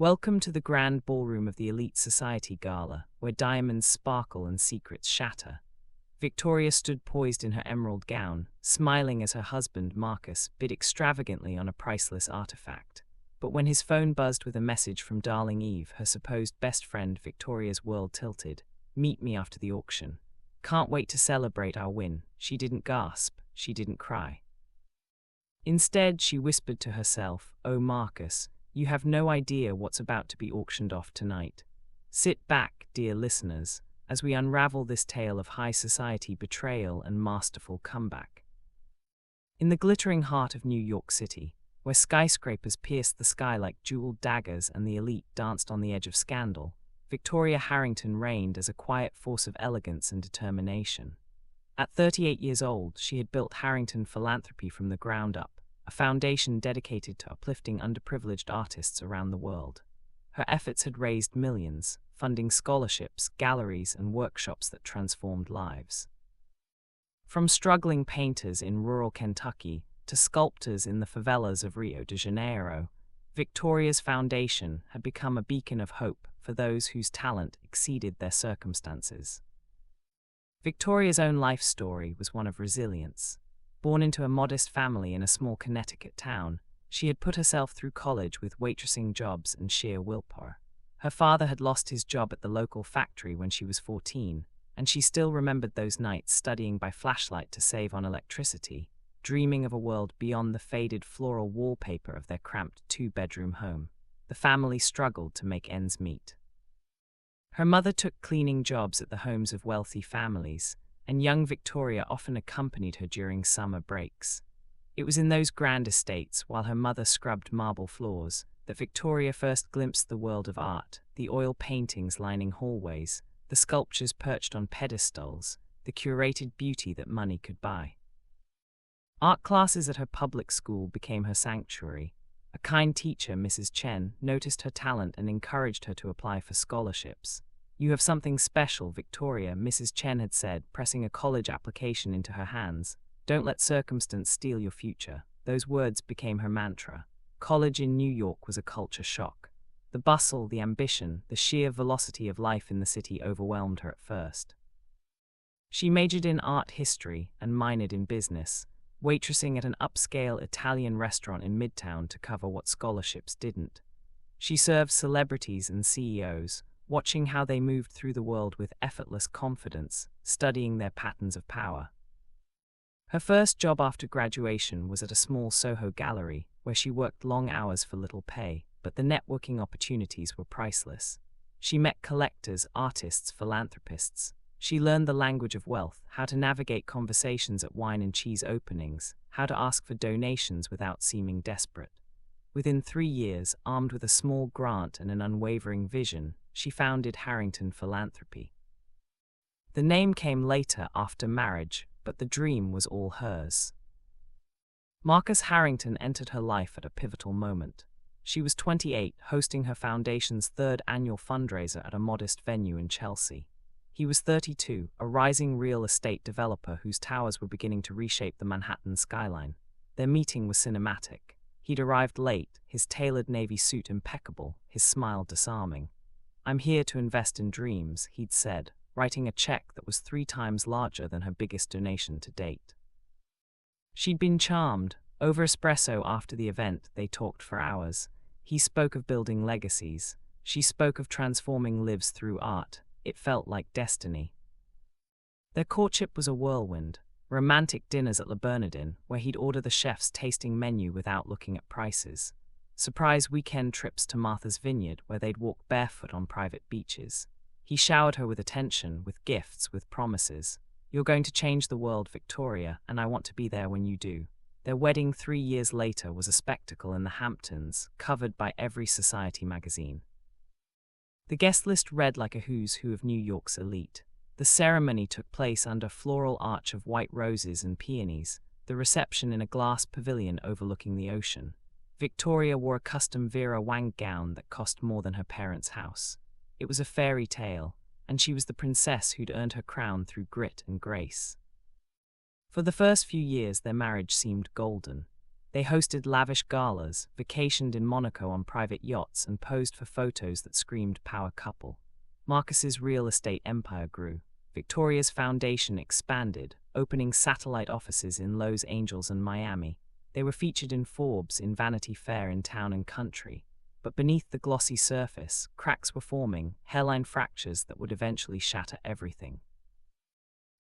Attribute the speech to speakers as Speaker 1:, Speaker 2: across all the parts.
Speaker 1: Welcome to the grand ballroom of the elite society gala, where diamonds sparkle and secrets shatter. Victoria stood poised in her emerald gown, smiling as her husband, Marcus, bid extravagantly on a priceless artifact. But when his phone buzzed with a message from darling Eve, her supposed best friend, Victoria's world tilted. "Meet me after the auction. Can't wait to celebrate our win." She didn't gasp, she didn't cry. Instead, she whispered to herself, "Oh, Marcus, you have no idea what's about to be auctioned off tonight. Sit back, dear listeners, as we unravel this tale of high society betrayal and masterful comeback." In the glittering heart of New York City, where skyscrapers pierced the sky like jeweled daggers and the elite danced on the edge of scandal, Victoria Harrington reigned as a quiet force of elegance and determination. At 38 years old, she had built Harrington Philanthropy from the ground up, a foundation dedicated to uplifting underprivileged artists around the world. Her efforts had raised millions, funding scholarships, galleries, and workshops that transformed lives. From struggling painters in rural Kentucky to sculptors in the favelas of Rio de Janeiro, Victoria's foundation had become a beacon of hope for those whose talent exceeded their circumstances. Victoria's own life story was one of resilience. Born into a modest family in a small Connecticut town, she had put herself through college with waitressing jobs and sheer willpower. Her father had lost his job at the local factory when she was 14, and she still remembered those nights studying by flashlight to save on electricity, dreaming of a world beyond the faded floral wallpaper of their cramped two-bedroom home. The family struggled to make ends meet. Her mother took cleaning jobs at the homes of wealthy families, and young Victoria often accompanied her during summer breaks. It was in those grand estates, while her mother scrubbed marble floors, that Victoria first glimpsed the world of art, the oil paintings lining hallways, the sculptures perched on pedestals, the curated beauty that money could buy. Art classes at her public school became her sanctuary. A kind teacher, Mrs. Chen, noticed her talent and encouraged her to apply for scholarships. "You have something special, Victoria," Mrs. Chen had said, pressing a college application into her hands. "Don't let circumstance steal your future." Those words became her mantra. College in New York was a culture shock. The bustle, the ambition, the sheer velocity of life in the city overwhelmed her at first. She majored in art history and minored in business, waitressing at an upscale Italian restaurant in Midtown to cover what scholarships didn't. She served celebrities and CEOs, watching how they moved through the world with effortless confidence, studying their patterns of power. Her first job after graduation was at a small Soho gallery, where she worked long hours for little pay, but the networking opportunities were priceless. She met collectors, artists, philanthropists. She learned the language of wealth, how to navigate conversations at wine and cheese openings, how to ask for donations without seeming desperate. Within 3 years, armed with a small grant and an unwavering vision, she founded Harrington Philanthropy. The name came later after marriage, but the dream was all hers. Marcus Harrington entered her life at a pivotal moment. She was 28, hosting her foundation's 3rd annual fundraiser at a modest venue in Chelsea. He was 32, a rising real estate developer whose towers were beginning to reshape the Manhattan skyline. Their meeting was cinematic. He'd arrived late, his tailored navy suit impeccable, his smile disarming. "I'm here to invest in dreams," he'd said, writing a check that was 3 times larger than her biggest donation to date. She'd been charmed. Over espresso after the event, they talked for hours. He spoke of building legacies. She spoke of transforming lives through art. It felt like destiny. Their courtship was a whirlwind. Romantic dinners at Le Bernardin, where he'd order the chef's tasting menu without looking at prices. Surprise weekend trips to Martha's Vineyard, where they'd walk barefoot on private beaches. He showered her with attention, with gifts, with promises. "You're going to change the world, Victoria, and I want to be there when you do." Their wedding 3 years later was a spectacle in the Hamptons, covered by every society magazine. The guest list read like a who's who of New York's elite. The ceremony took place under a floral arch of white roses and peonies, the reception in a glass pavilion overlooking the ocean. Victoria wore a custom Vera Wang gown that cost more than her parents' house. It was a fairy tale, and she was the princess who'd earned her crown through grit and grace. For the first few years, their marriage seemed golden. They hosted lavish galas, vacationed in Monaco on private yachts, and posed for photos that screamed power couple. Marcus's real estate empire grew. Victoria's foundation expanded, opening satellite offices in Los Angeles and Miami. They were featured in Forbes, in Vanity Fair, in Town and Country. But beneath the glossy surface, cracks were forming, hairline fractures that would eventually shatter everything.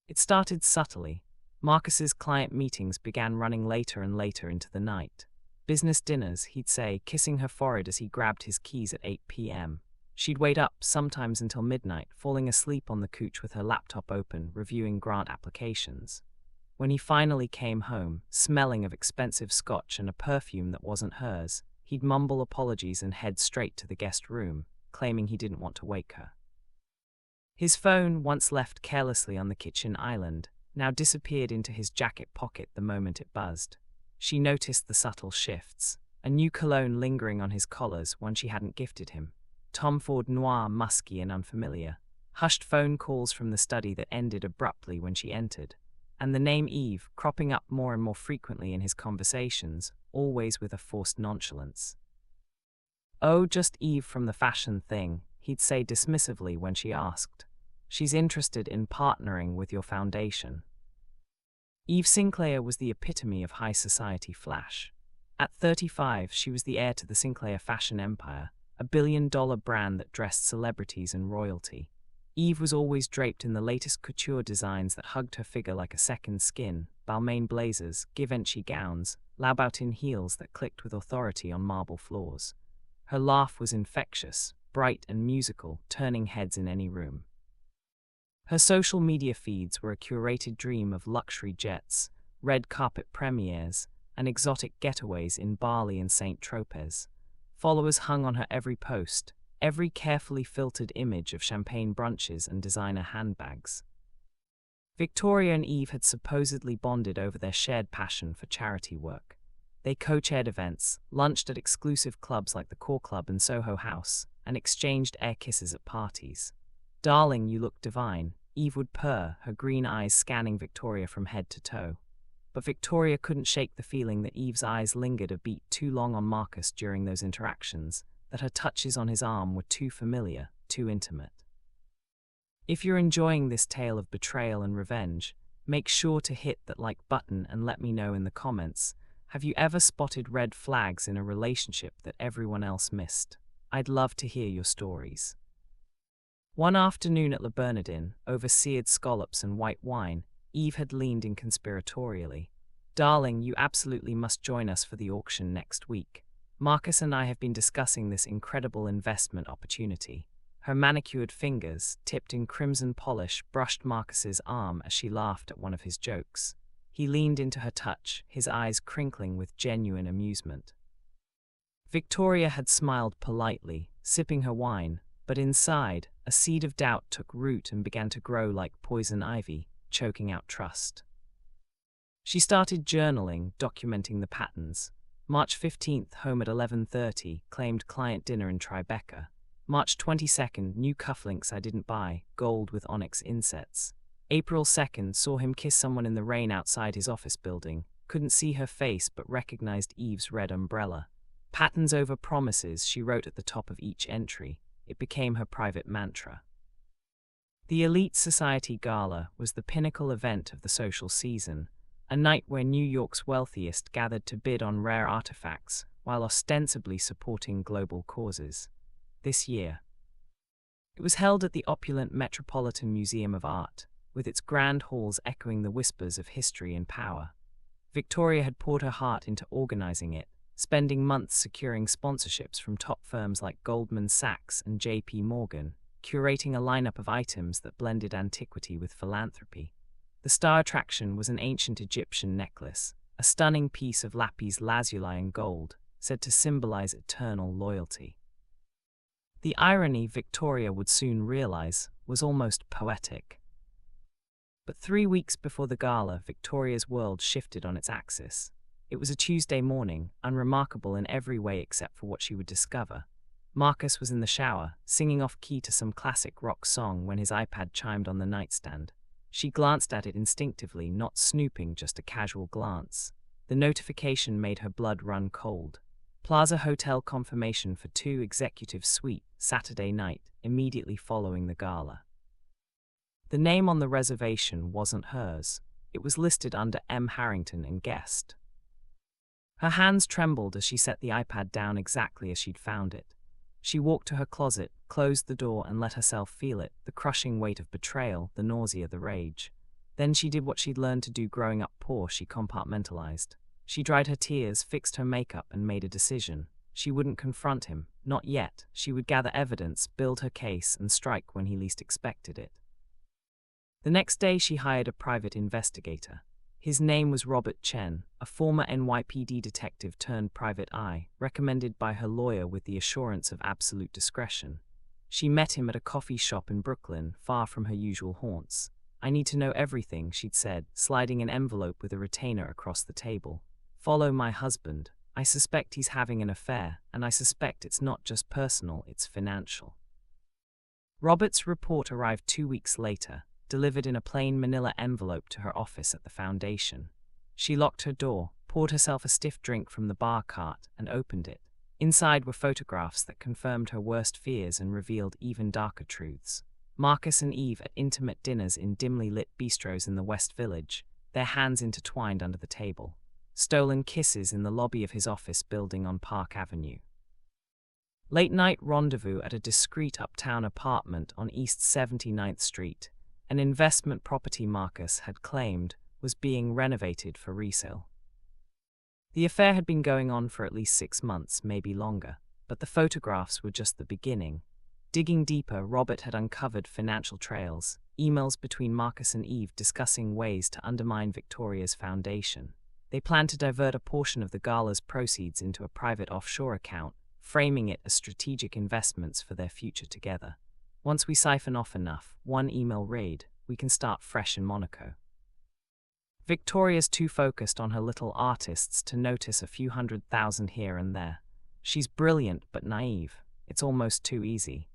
Speaker 1: It started subtly. Marcus's client meetings began running later and later into the night. Business dinners, he'd say, kissing her forehead as he grabbed his keys at 8 p.m. She'd wait up, sometimes until midnight, falling asleep on the couch with her laptop open, reviewing grant applications. When he finally came home, smelling of expensive scotch and a perfume that wasn't hers, he'd mumble apologies and head straight to the guest room, claiming he didn't want to wake her. His phone, once left carelessly on the kitchen island, now disappeared into his jacket pocket the moment it buzzed. She noticed the subtle shifts, a new cologne lingering on his collars, one she hadn't gifted him. Tom Ford Noir, musky and unfamiliar. Hushed phone calls from the study that ended abruptly when she entered. And the name Eve cropping up more and more frequently in his conversations, always with a forced nonchalance. "Oh, just Eve from the fashion thing," he'd say dismissively when she asked. "She's interested in partnering with your foundation." Eve Sinclair was the epitome of high society flash. At 35, she was the heir to the Sinclair fashion empire, a billion-dollar brand that dressed celebrities and royalty. Eve was always draped in the latest couture designs that hugged her figure like a second skin: Balmain blazers, Givenchy gowns, Louboutin heels that clicked with authority on marble floors. Her laugh was infectious, bright and musical, turning heads in any room. Her social media feeds were a curated dream of luxury jets, red carpet premieres, and exotic getaways in Bali and St. Tropez. Followers hung on her every post, every carefully filtered image of champagne brunches and designer handbags. Victoria and Eve had supposedly bonded over their shared passion for charity work. They co-chaired events, lunched at exclusive clubs like the Core Club and Soho House, and exchanged air kisses at parties. "Darling, you look divine," Eve would purr, her green eyes scanning Victoria from head to toe. But Victoria couldn't shake the feeling that Eve's eyes lingered a beat too long on Marcus during those interactions, that her touches on his arm were too familiar, too intimate. If you're enjoying this tale of betrayal and revenge, make sure to hit that like button and let me know in the comments. Have you ever spotted red flags in a relationship that everyone else missed? I'd love to hear your stories. One afternoon at Le Bernardin, over seared scallops and white wine, Eve had leaned in conspiratorially. "Darling, you absolutely must join us for the auction next week. Marcus and I have been discussing this incredible investment opportunity." Her manicured fingers, tipped in crimson polish, brushed Marcus's arm as she laughed at one of his jokes. He leaned into her touch, his eyes crinkling with genuine amusement. Victoria had smiled politely, sipping her wine, but inside, a seed of doubt took root and began to grow like poison ivy, choking out trust. She started journaling, documenting the patterns. March 15th, home at 11:30, claimed client dinner in Tribeca. March 22nd, new cufflinks I didn't buy, gold with onyx insets. April 2nd, saw him kiss someone in the rain outside his office building. Couldn't see her face but recognized Eve's red umbrella. Patterns over promises, she wrote at the top of each entry. It became her private mantra. The Elite Society Gala was the pinnacle event of the social season, a night where New York's wealthiest gathered to bid on rare artifacts while ostensibly supporting global causes. This year, it was held at the opulent Metropolitan Museum of Art, with its grand halls echoing the whispers of history and power. Victoria had poured her heart into organizing it, spending months securing sponsorships from top firms like Goldman Sachs and J.P. Morgan, curating a lineup of items that blended antiquity with philanthropy. The star attraction was an ancient Egyptian necklace, a stunning piece of lapis lazuli in gold, said to symbolize eternal loyalty. The irony, Victoria would soon realize, was almost poetic. But 3 weeks before the gala, Victoria's world shifted on its axis. It was a Tuesday morning, unremarkable in every way except for what she would discover. Marcus was in the shower, singing off-key to some classic rock song when his iPad chimed on the nightstand. She glanced at it instinctively, not snooping, just a casual glance. The notification made her blood run cold. Plaza Hotel confirmation for 2 executive suite, Saturday night, immediately following the gala. The name on the reservation wasn't hers. It was listed under M. Harrington and guest. Her hands trembled as she set the iPad down exactly as she'd found it. She walked to her closet, closed the door, and let herself feel it, the crushing weight of betrayal, the nausea, the rage. Then she did what she'd learned to do growing up poor. She compartmentalized. She dried her tears, fixed her makeup, and made a decision. She wouldn't confront him, not yet. She would gather evidence, build her case, and strike when he least expected it. The next day she hired a private investigator. His name was Robert Chen, a former NYPD detective turned private eye, recommended by her lawyer with the assurance of absolute discretion. She met him at a coffee shop in Brooklyn, far from her usual haunts. "I need to know everything," she'd said, sliding an envelope with a retainer across the table. "Follow my husband. I suspect he's having an affair, and I suspect it's not just personal, it's financial." Robert's report arrived 2 weeks later, delivered in a plain manila envelope to her office at the foundation. She locked her door, poured herself a stiff drink from the bar cart, and opened it. Inside were photographs that confirmed her worst fears and revealed even darker truths. Marcus and Eve at intimate dinners in dimly lit bistros in the West Village, their hands intertwined under the table. Stolen kisses in the lobby of his office building on Park Avenue. Late-night rendezvous at a discreet uptown apartment on East 79th Street, an investment property Marcus had claimed was being renovated for resale. The affair had been going on for at least 6 months, maybe longer, but the photographs were just the beginning. Digging deeper, Robert had uncovered financial trails, emails between Marcus and Eve discussing ways to undermine Victoria's foundation. They planned to divert a portion of the gala's proceeds into a private offshore account, framing it as strategic investments for their future together. "Once we siphon off enough, one email raid, we can start fresh in Monaco." Victoria's too focused on her little artists to notice a few 100,000 here and there. She's brilliant but naive. It's almost too easy.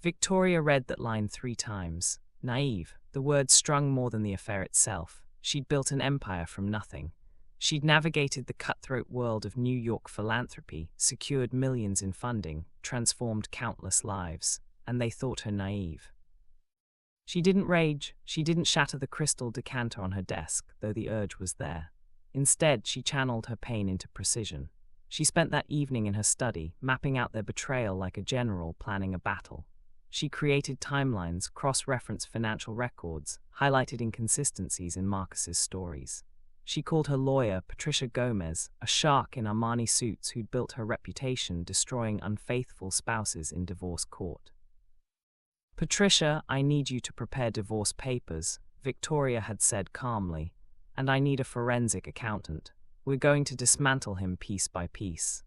Speaker 1: Victoria read that line 3 times. Naive, the word strung more than the affair itself. She'd built an empire from nothing. She'd navigated the cutthroat world of New York philanthropy, secured millions in funding, transformed countless lives, and they thought her naive. She didn't rage, she didn't shatter the crystal decanter on her desk, though the urge was there. Instead, she channeled her pain into precision. She spent that evening in her study, mapping out their betrayal like a general planning a battle. She created timelines, cross-referenced financial records, highlighted inconsistencies in Marcus's stories. She called her lawyer, Patricia Gomez, a shark in Armani suits who'd built her reputation destroying unfaithful spouses in divorce court. "Patricia, I need you to prepare divorce papers," Victoria had said calmly, "and I need a forensic accountant. We're going to dismantle him piece by piece."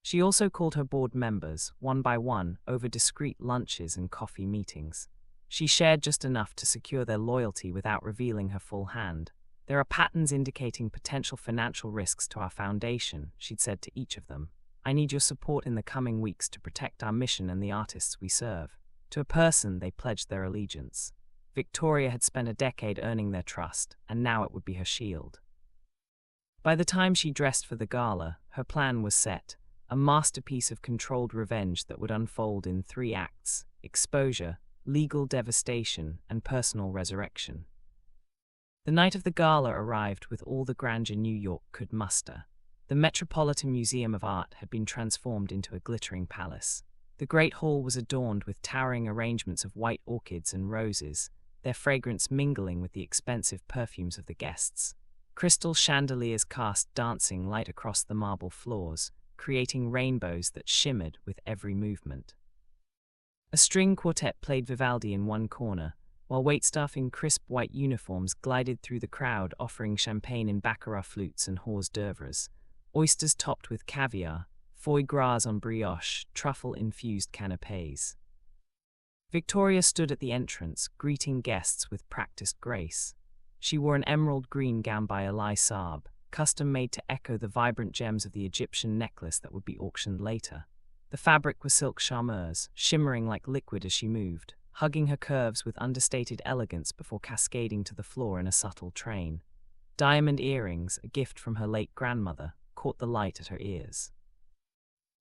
Speaker 1: She also called her board members, one by one, over discreet lunches and coffee meetings. She shared just enough to secure their loyalty without revealing her full hand. "There are patterns indicating potential financial risks to our foundation," she'd said to each of them. "I need your support in the coming weeks to protect our mission and the artists we serve." To a person, they pledged their allegiance. Victoria had spent a decade earning their trust, and now it would be her shield. By the time she dressed for the gala, her plan was set. A masterpiece of controlled revenge that would unfold in 3 acts: exposure, legal devastation, and personal resurrection. The night of the gala arrived with all the grandeur New York could muster. The Metropolitan Museum of Art had been transformed into a glittering palace. The Great Hall was adorned with towering arrangements of white orchids and roses, their fragrance mingling with the expensive perfumes of the guests. Crystal chandeliers cast dancing light across the marble floors, creating rainbows that shimmered with every movement. A string quartet played Vivaldi in one corner, while waitstaff in crisp white uniforms glided through the crowd offering champagne in baccarat flutes and hors d'oeuvres, oysters topped with caviar, foie gras on brioche, truffle-infused canapés. Victoria stood at the entrance, greeting guests with practiced grace. She wore an emerald green gown by Eli Saab, custom-made to echo the vibrant gems of the Egyptian necklace that would be auctioned later. The fabric was silk charmeuse, shimmering like liquid as she moved, hugging her curves with understated elegance before cascading to the floor in a subtle train. Diamond earrings, a gift from her late grandmother, caught the light at her ears.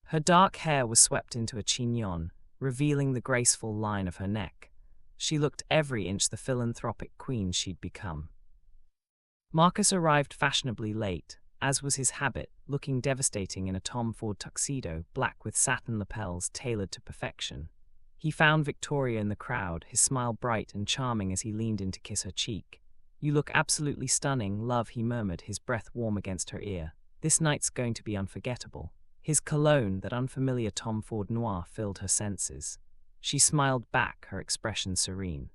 Speaker 1: Her dark hair was swept into a chignon, revealing the graceful line of her neck. She looked every inch the philanthropic queen she'd become. Marcus arrived fashionably late, as was his habit, looking devastating in a Tom Ford tuxedo, black with satin lapels tailored to perfection. He found Victoria in the crowd, his smile bright and charming as he leaned in to kiss her cheek. "You look absolutely stunning, love," he murmured, his breath warm against her ear. "This night's going to be unforgettable." His cologne, that unfamiliar Tom Ford noir, filled her senses. She smiled back, her expression serene.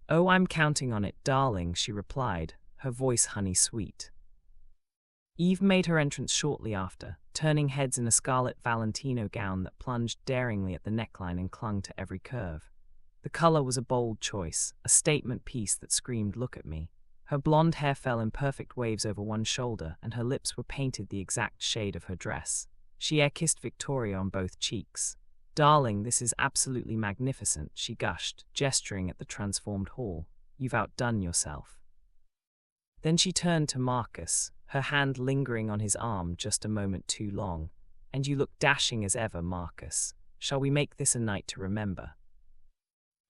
Speaker 1: "Oh, I'm counting on it, darling," she replied, her voice honey-sweet. Eve made her entrance shortly after, turning heads in a scarlet Valentino gown that plunged daringly at the neckline and clung to every curve. The color was a bold choice, a statement piece that screamed, "Look at me." Her blonde hair fell in perfect waves over one shoulder, and her lips were painted the exact shade of her dress. She air-kissed Victoria on both cheeks. "Darling, this is absolutely magnificent," she gushed, gesturing at the transformed hall. "You've outdone yourself." Then she turned to Marcus, her hand lingering on his arm just a moment too long. "And you look dashing as ever, Marcus. Shall we make this a night to remember?"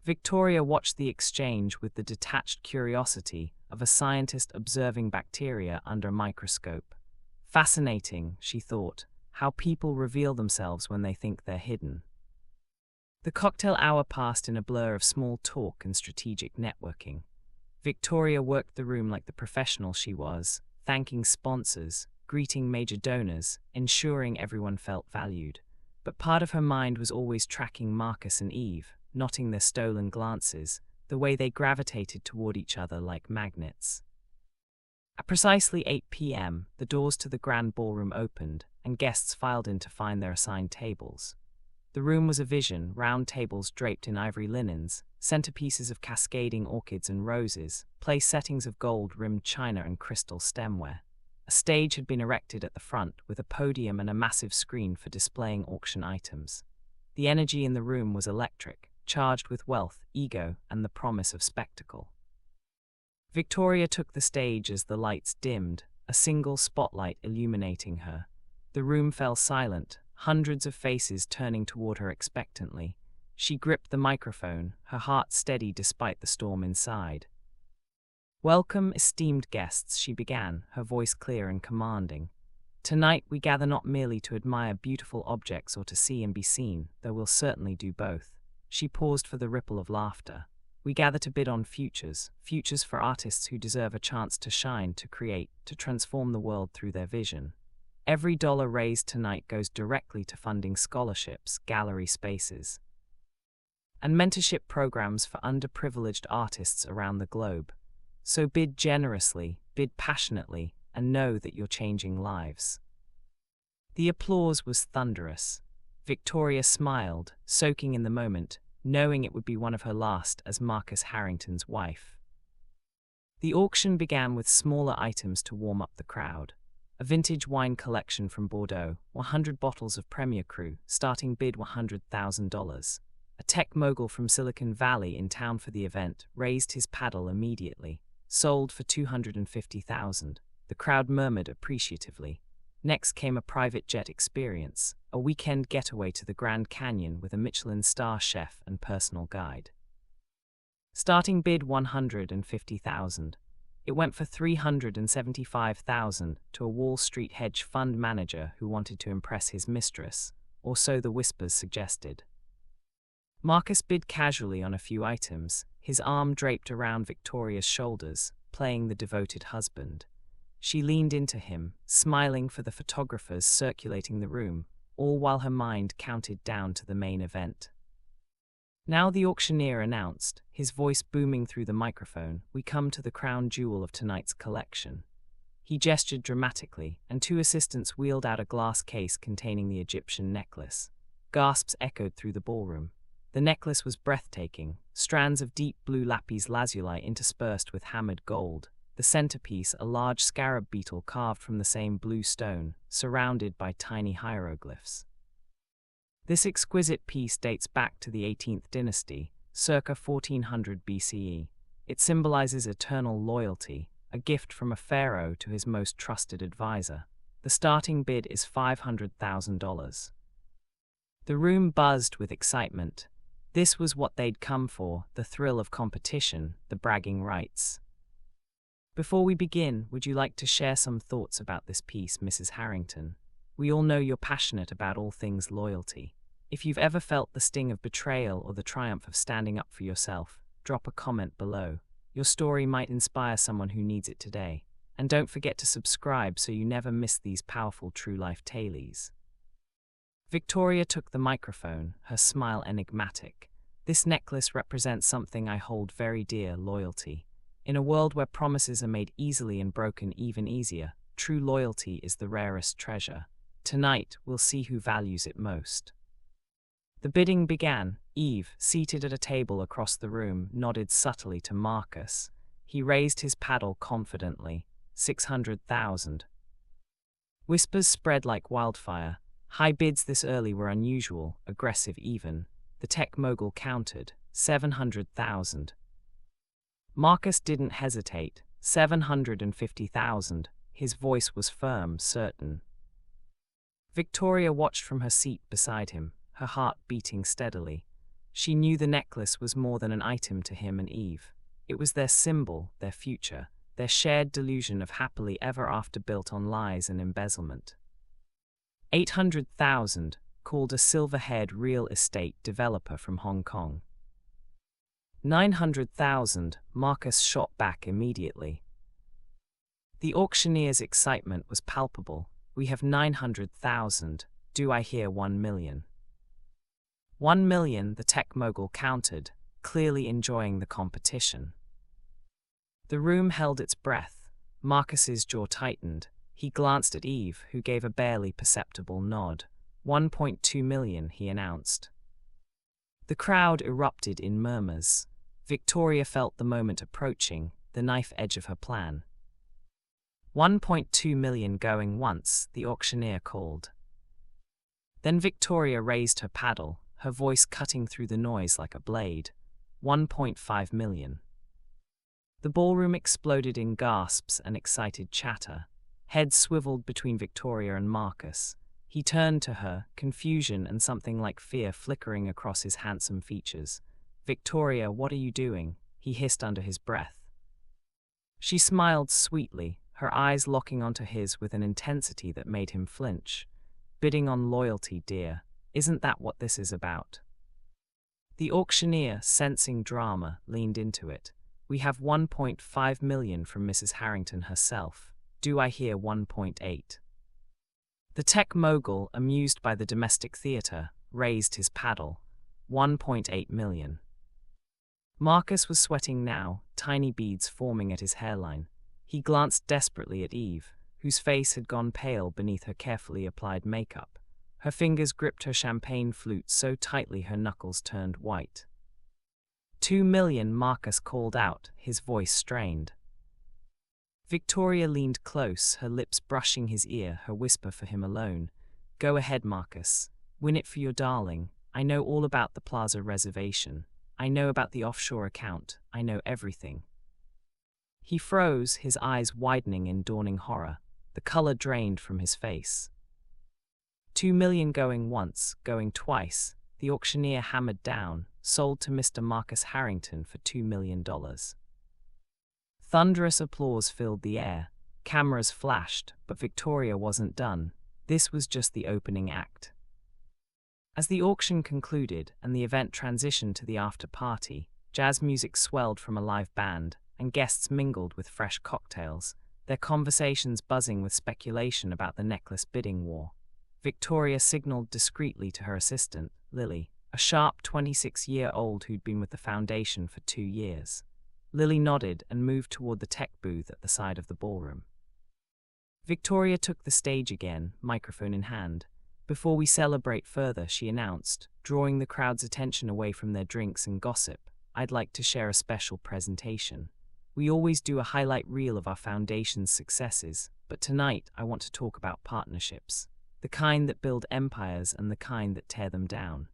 Speaker 1: Victoria watched the exchange with the detached curiosity of a scientist observing bacteria under a microscope. Fascinating, she thought, how people reveal themselves when they think they're hidden. The cocktail hour passed in a blur of small talk and strategic networking. Victoria worked the room like the professional she was, thanking sponsors, greeting major donors, ensuring everyone felt valued. But part of her mind was always tracking Marcus and Eve, noting their stolen glances, the way they gravitated toward each other like magnets. At precisely 8 p.m., the doors to the grand ballroom opened, and guests filed in to find their assigned tables. The room was a vision, round tables draped in ivory linens, centerpieces of cascading orchids and roses, place settings of gold-rimmed china and crystal stemware. A stage had been erected at the front, with a podium and a massive screen for displaying auction items. The energy in the room was electric, charged with wealth, ego, and the promise of spectacle. Victoria took the stage as the lights dimmed, a single spotlight illuminating her. The room fell silent, hundreds of faces turning toward her expectantly. She gripped the microphone, her heart steady despite the storm inside. "Welcome, esteemed guests," she began, her voice clear and commanding. "Tonight we gather not merely to admire beautiful objects or to see and be seen, though we'll certainly do both." She paused for the ripple of laughter. "We gather to bid on futures for artists who deserve a chance to shine, to create, to transform the world through their vision. Every dollar raised tonight goes directly to funding scholarships, gallery spaces, and mentorship programs for underprivileged artists around the globe. So bid generously, bid passionately, and know that you're changing lives." The applause was thunderous. Victoria smiled, soaking in the moment, knowing it would be one of her last as Marcus Harrington's wife. The auction began with smaller items to warm up the crowd. A vintage wine collection from Bordeaux, 100 bottles of Premier Cru, starting bid $100,000. A tech mogul from Silicon Valley in town for the event raised his paddle immediately. Sold for $250,000. The crowd murmured appreciatively. Next came a private jet experience, a weekend getaway to the Grand Canyon with a Michelin star chef and personal guide. Starting bid $150,000. It went for $375,000 to a Wall Street hedge fund manager who wanted to impress his mistress, or so the whispers suggested. Marcus bid casually on a few items, his arm draped around Victoria's shoulders, playing the devoted husband. She leaned into him, smiling for the photographers circulating the room, all while her mind counted down to the main event. Now the auctioneer announced, his voice booming through the microphone, "We come to the crown jewel of tonight's collection." He gestured dramatically, and two assistants wheeled out a glass case containing the Egyptian necklace. Gasps echoed through the ballroom. The necklace was breathtaking, strands of deep blue lapis lazuli interspersed with hammered gold. The centerpiece, a large scarab beetle carved from the same blue stone, surrounded by tiny hieroglyphs. This exquisite piece dates back to the 18th dynasty, circa 1400 BCE. It symbolizes eternal loyalty, a gift from a pharaoh to his most trusted advisor. The starting bid is $500,000. The room buzzed with excitement. This was what they'd come for, the thrill of competition, the bragging rights. Before we begin, would you like to share some thoughts about this piece, Mrs. Harrington? We all know you're passionate about all things loyalty. If you've ever felt the sting of betrayal or the triumph of standing up for yourself, drop a comment below. Your story might inspire someone who needs it today. And don't forget to subscribe so you never miss these powerful true-life tales. Victoria took the microphone, her smile enigmatic. This necklace represents something I hold very dear, loyalty. In a world where promises are made easily and broken even easier, true loyalty is the rarest treasure. Tonight, we'll see who values it most. The bidding began. Eve, seated at a table across the room, nodded subtly to Marcus. He raised his paddle confidently. 600,000. Whispers spread like wildfire. High bids this early were unusual, aggressive even. The tech mogul countered. 700,000. Marcus didn't hesitate. 750,000. His voice was firm, certain. Victoria watched from her seat beside him, her heart beating steadily. She knew the necklace was more than an item to him and Eve. It was their symbol, their future, their shared delusion of happily ever after built on lies and embezzlement. 800,000, called a silver-haired real estate developer from Hong Kong. 900,000, Marcus shot back immediately. The auctioneer's excitement was palpable. We have 900,000. Do I hear 1 million? 1 million, the tech mogul countered, clearly enjoying the competition. The room held its breath. Marcus's jaw tightened. He glanced at Eve, who gave a barely perceptible nod. 1.2 million, he announced. The crowd erupted in murmurs. Victoria felt the moment approaching, the knife edge of her plan. 1.2 million going once, the auctioneer called. Then Victoria raised her paddle, her voice cutting through the noise like a blade. 1.5 million. The ballroom exploded in gasps and excited chatter. Heads swiveled between Victoria and Marcus. He turned to her, confusion and something like fear flickering across his handsome features. "Victoria, what are you doing?" he hissed under his breath. She smiled sweetly, her eyes locking onto his with an intensity that made him flinch. "Bidding on loyalty, dear. Isn't that what this is about?" The auctioneer, sensing drama, leaned into it. "We have 1.5 million from Mrs. Harrington herself. Do I hear 1.8? The tech mogul, amused by the domestic theatre, raised his paddle. 1.8 million. Marcus was sweating now, tiny beads forming at his hairline. He glanced desperately at Eve, whose face had gone pale beneath her carefully applied makeup. Her fingers gripped her champagne flute so tightly her knuckles turned white. 2 million, Marcus called out, his voice strained. Victoria leaned close, her lips brushing his ear, her whisper for him alone. "Go ahead, Marcus. Win it for your darling. I know all about the Plaza reservation. I know about the offshore account. I know everything." He froze, his eyes widening in dawning horror. The color drained from his face. 2 million going once, going twice. The auctioneer hammered down, sold to Mr. Marcus Harrington for $2 million. Thunderous applause filled the air. Cameras flashed, but Victoria wasn't done. This was just the opening act. As the auction concluded and the event transitioned to the after-party, jazz music swelled from a live band, and guests mingled with fresh cocktails, their conversations buzzing with speculation about the necklace bidding war. Victoria signaled discreetly to her assistant, Lily, a sharp 26-year-old who'd been with the foundation for 2 years. Lily nodded and moved toward the tech booth at the side of the ballroom. Victoria took the stage again, microphone in hand. "Before we celebrate further," she announced, drawing the crowd's attention away from their drinks and gossip, "I'd like to share a special presentation. We always do a highlight reel of our foundation's successes, but tonight I want to talk about partnerships. The kind that build empires and the kind that tear them down."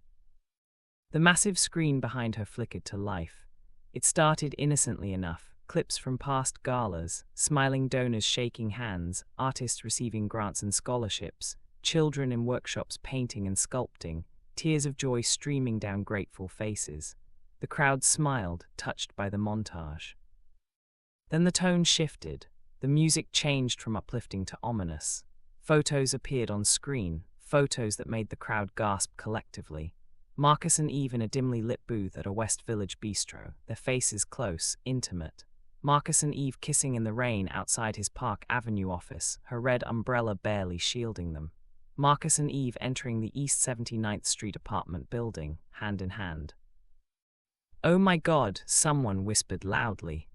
Speaker 1: The massive screen behind her flickered to life. It started innocently enough, clips from past galas, smiling donors shaking hands, artists receiving grants and scholarships, children in workshops painting and sculpting, tears of joy streaming down grateful faces. The crowd smiled, touched by the montage. Then the tone shifted. The music changed from uplifting to ominous. Photos appeared on screen, photos that made the crowd gasp collectively. Marcus and Eve in a dimly lit booth at a West Village bistro, their faces close, intimate. Marcus and Eve kissing in the rain outside his Park Avenue office, her red umbrella barely shielding them. Marcus and Eve entering the East 79th Street apartment building, hand in hand. "Oh my God," someone whispered loudly.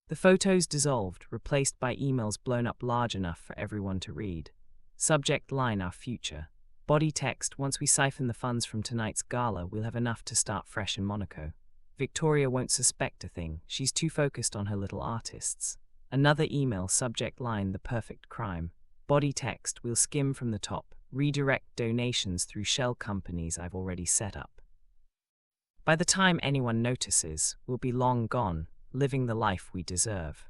Speaker 1: The photos dissolved, replaced by emails blown up large enough for everyone to read. Subject line: our future. Body text: once we siphon the funds from tonight's gala, we'll have enough to start fresh in Monaco. Victoria won't suspect a thing, she's too focused on her little artists. Another email, subject line: the perfect crime. Body text: we'll skim from the top, redirect donations through shell companies I've already set up. By the time anyone notices, we'll be long gone, living the life we deserve.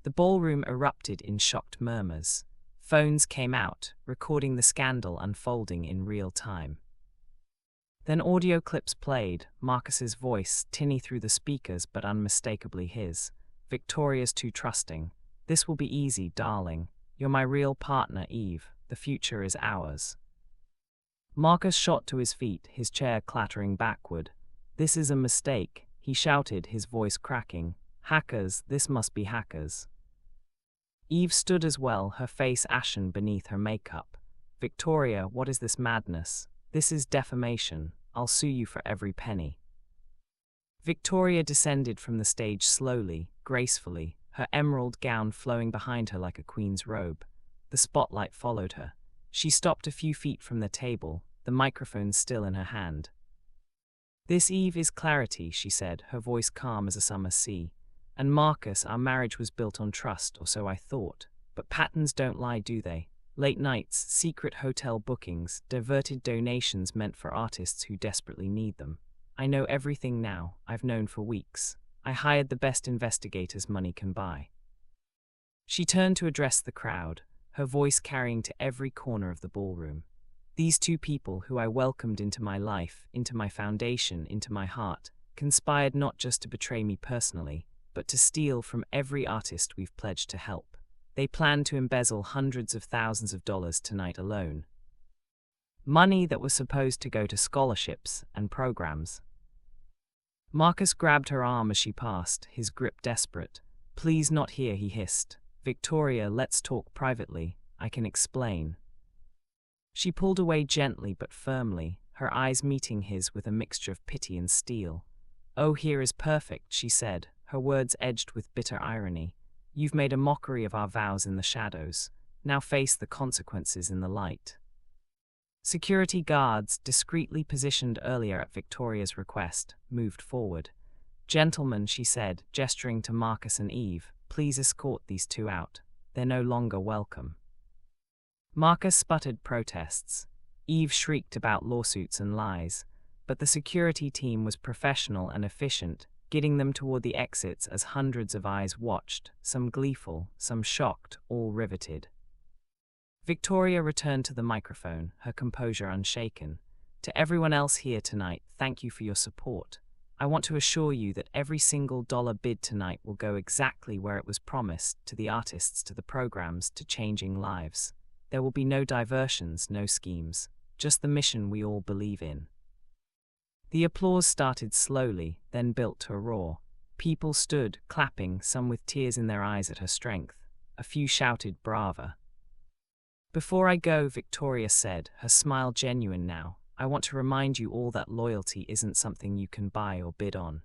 Speaker 1: The ballroom erupted in shocked murmurs. Phones came out, recording the scandal unfolding in real time. Then audio clips played, Marcus's voice, tinny through the speakers but unmistakably his. "Victoria's too trusting. This will be easy, darling. You're my real partner, Eve. The future is ours." Marcus shot to his feet, his chair clattering backward. "This is a mistake," he shouted, his voice cracking. "Hackers, this must be hackers." Eve stood as well, her face ashen beneath her makeup. "Victoria, what is this madness? This is defamation. I'll sue you for every penny." Victoria descended from the stage slowly, gracefully, her emerald gown flowing behind her like a queen's robe. The spotlight followed her. She stopped a few feet from the table, the microphone still in her hand. "This, Eve, is clarity," she said, her voice calm as a summer sea. "And Marcus, our marriage was built on trust, or so I thought. But patterns don't lie, do they? Late nights, secret hotel bookings, diverted donations meant for artists who desperately need them. I know everything now, I've known for weeks. I hired the best investigators money can buy." She turned to address the crowd, her voice carrying to every corner of the ballroom. "These two people who I welcomed into my life, into my foundation, into my heart, conspired not just to betray me personally, but to steal from every artist we've pledged to help. They planned to embezzle hundreds of thousands of dollars tonight alone. Money that was supposed to go to scholarships and programs." Marcus grabbed her arm as she passed, his grip desperate. "Please, not here," he hissed. "Victoria, let's talk privately. I can explain." She pulled away gently but firmly, her eyes meeting his with a mixture of pity and steel. "Oh, here is perfect," she said, her words edged with bitter irony. "You've made a mockery of our vows in the shadows. Now face the consequences in the light." Security guards, discreetly positioned earlier at Victoria's request, moved forward. "Gentlemen," she said, gesturing to Marcus and Eve, "please escort these two out. They're no longer welcome." Marcus sputtered protests. Eve shrieked about lawsuits and lies. But the security team was professional and efficient, getting them toward the exits as hundreds of eyes watched, some gleeful, some shocked, all riveted. Victoria returned to the microphone, her composure unshaken. "To everyone else here tonight, thank you for your support. I want to assure you that every single dollar bid tonight will go exactly where it was promised, to the artists, to the programs, to changing lives. There will be no diversions, no schemes, just the mission we all believe in." The applause started slowly, then built to a roar. People stood, clapping, some with tears in their eyes at her strength. A few shouted "Brava." "Before I go," Victoria said, her smile genuine now, "I want to remind you all that loyalty isn't something you can buy or bid on.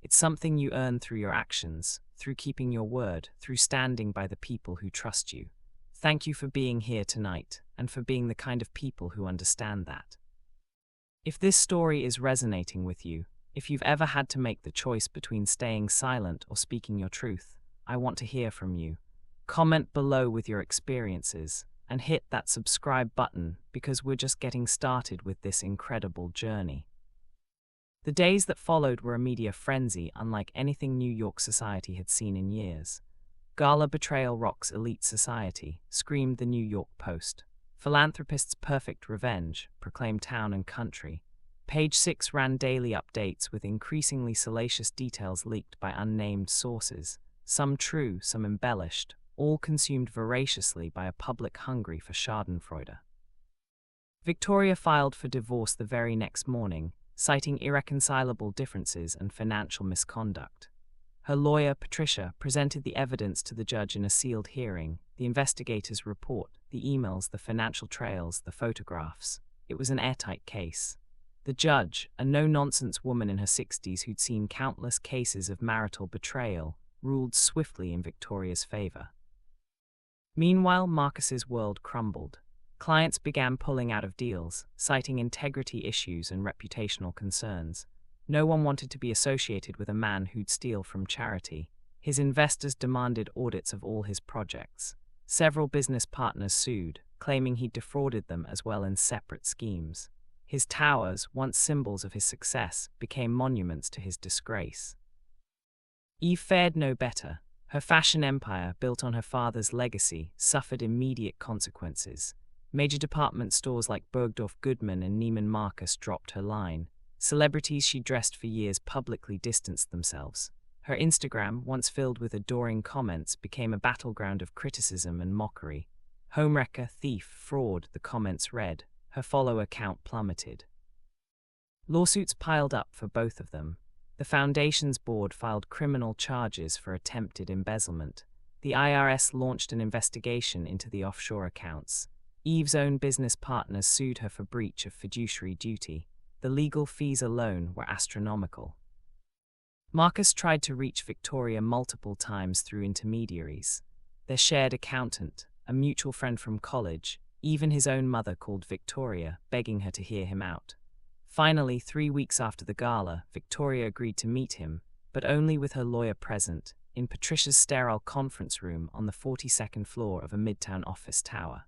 Speaker 1: It's something you earn through your actions, through keeping your word, through standing by the people who trust you. Thank you for being here tonight, and for being the kind of people who understand that. If this story is resonating with you, if you've ever had to make the choice between staying silent or speaking your truth, I want to hear from you. Comment below with your experiences, and hit that subscribe button because we're just getting started with this incredible journey." The days that followed were a media frenzy unlike anything New York society had seen in years. Gala betrayal rocks elite society, screamed the New York Post. Philanthropist's perfect revenge, proclaimed town and country. Page 6 ran daily updates with increasingly salacious details leaked by unnamed sources, some true, some embellished, all consumed voraciously by a public hungry for schadenfreude. Victoria filed for divorce the very next morning, citing irreconcilable differences and financial misconduct. Her lawyer, Patricia, presented the evidence to the judge in a sealed hearing, the investigators' report, the emails, the financial trails, the photographs. It was an airtight case. The judge, a no-nonsense woman in her 60s who'd seen countless cases of marital betrayal, ruled swiftly in Victoria's favor. Meanwhile, Marcus's world crumbled. Clients began pulling out of deals, citing integrity issues and reputational concerns. No one wanted to be associated with a man who'd steal from charity. His investors demanded audits of all his projects. Several business partners sued, claiming he'd defrauded them as well in separate schemes. His towers, once symbols of his success, became monuments to his disgrace. Eve fared no better. Her fashion empire, built on her father's legacy, suffered immediate consequences. Major department stores like Bergdorf Goodman and Neiman Marcus dropped her line. Celebrities she dressed for years publicly distanced themselves. Her Instagram, once filled with adoring comments, became a battleground of criticism and mockery. Homewrecker, thief, fraud, the comments read. Her follower count plummeted. Lawsuits piled up for both of them. The foundation's board filed criminal charges for attempted embezzlement. The IRS launched an investigation into the offshore accounts. Eve's own business partners sued her for breach of fiduciary duty. The legal fees alone were astronomical. Marcus tried to reach Victoria multiple times through intermediaries. Their shared accountant, a mutual friend from college, even his own mother called Victoria, begging her to hear him out. Finally, 3 weeks after the gala, Victoria agreed to meet him, but only with her lawyer present, in Patricia's sterile conference room on the 42nd floor of a midtown office tower.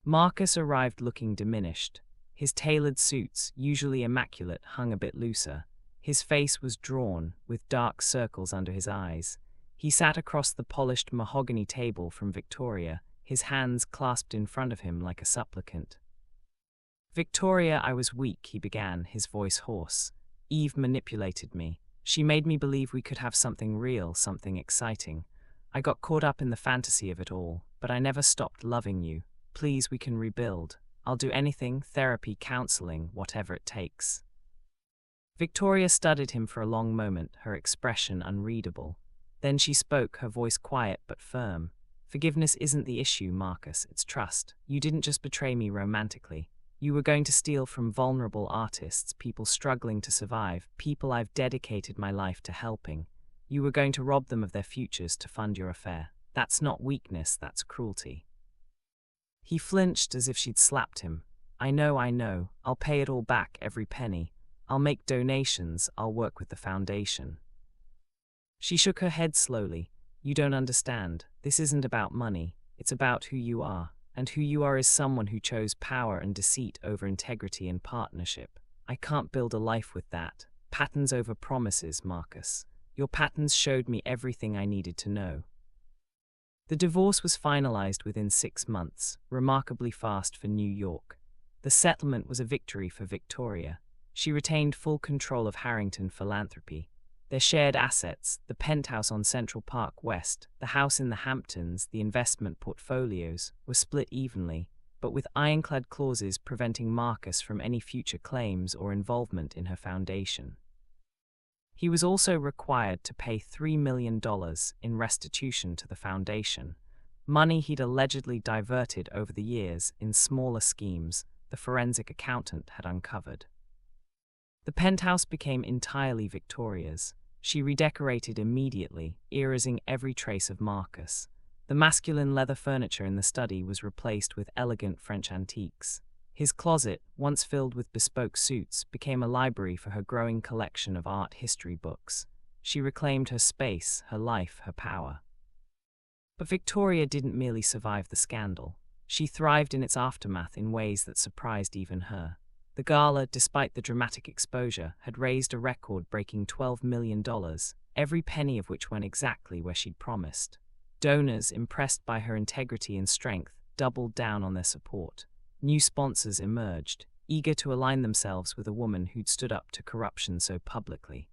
Speaker 1: Marcus arrived looking diminished. His tailored suits, usually immaculate, hung a bit looser. His face was drawn, with dark circles under his eyes. He sat across the polished mahogany table from Victoria, his hands clasped in front of him like a supplicant. "Victoria, I was weak," he began, his voice hoarse. "Eve manipulated me. She made me believe we could have something real, something exciting. I got caught up in the fantasy of it all, but I never stopped loving you. Please, we can rebuild. I'll do anything, therapy, counseling, whatever it takes." Victoria studied him for a long moment, her expression unreadable. Then she spoke, her voice quiet but firm. "Forgiveness isn't the issue, Marcus, it's trust. You didn't just betray me romantically. You were going to steal from vulnerable artists, people struggling to survive, people I've dedicated my life to helping. You were going to rob them of their futures to fund your affair. That's not weakness, that's cruelty." He flinched as if she'd slapped him. I know. I'll pay it all back, every penny. I'll make donations, I'll work with the foundation." She shook her head slowly. "You don't understand. This isn't about money. It's about who you are. And who you are is someone who chose power and deceit over integrity and partnership. I can't build a life with that. Patterns over promises, Marcus. Your patterns showed me everything I needed to know." The divorce was finalized within 6 months, remarkably fast for New York. The settlement was a victory for Victoria. She retained full control of Harrington Philanthropy. Their shared assets, the penthouse on Central Park West, the house in the Hamptons, the investment portfolios, were split evenly, but with ironclad clauses preventing Marcus from any future claims or involvement in her foundation. He was also required to pay $3 million in restitution to the foundation, money he'd allegedly diverted over the years in smaller schemes the forensic accountant had uncovered. The penthouse became entirely Victoria's. She redecorated immediately, erasing every trace of Marcus. The masculine leather furniture in the study was replaced with elegant French antiques. His closet, once filled with bespoke suits, became a library for her growing collection of art history books. She reclaimed her space, her life, her power. But Victoria didn't merely survive the scandal. She thrived in its aftermath in ways that surprised even her. The gala, despite the dramatic exposure, had raised a record-breaking $12 million, every penny of which went exactly where she'd promised. Donors, impressed by her integrity and strength, doubled down on their support. New sponsors emerged, eager to align themselves with a woman who'd stood up to corruption so publicly.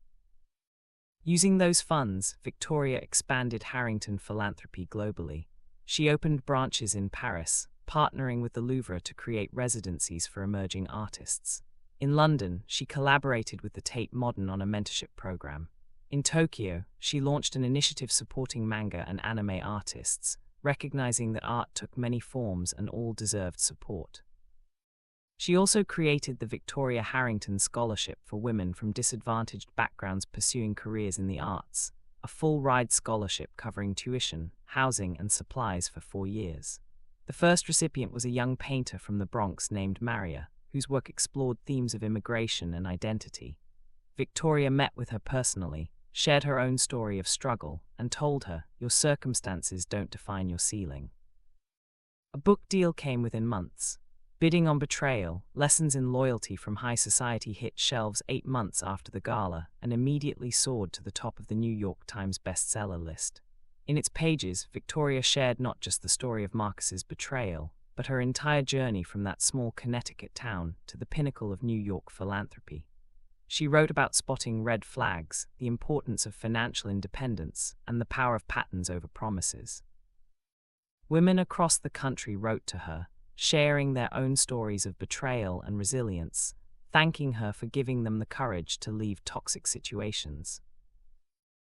Speaker 1: Using those funds, Victoria expanded Harrington philanthropy globally. She opened branches in Paris, partnering with the Louvre to create residencies for emerging artists. In London, she collaborated with the Tate Modern on a mentorship program. In Tokyo, she launched an initiative supporting manga and anime artists, recognizing that art took many forms and all deserved support. She also created the Victoria Harrington Scholarship for women from disadvantaged backgrounds pursuing careers in the arts, a full-ride scholarship covering tuition, housing, and supplies for 4 years. The first recipient was a young painter from the Bronx named Maria, whose work explored themes of immigration and identity. Victoria met with her personally, shared her own story of struggle, and told her, "Your circumstances don't define your ceiling." A book deal came within months. Bidding on Betrayal, Lessons in Loyalty from High Society hit shelves 8 months after the gala and immediately soared to the top of the New York Times bestseller list. In its pages, Victoria shared not just the story of Marcus's betrayal, but her entire journey from that small Connecticut town to the pinnacle of New York philanthropy. She wrote about spotting red flags, the importance of financial independence, and the power of patterns over promises. Women across the country wrote to her, sharing their own stories of betrayal and resilience, thanking her for giving them the courage to leave toxic situations.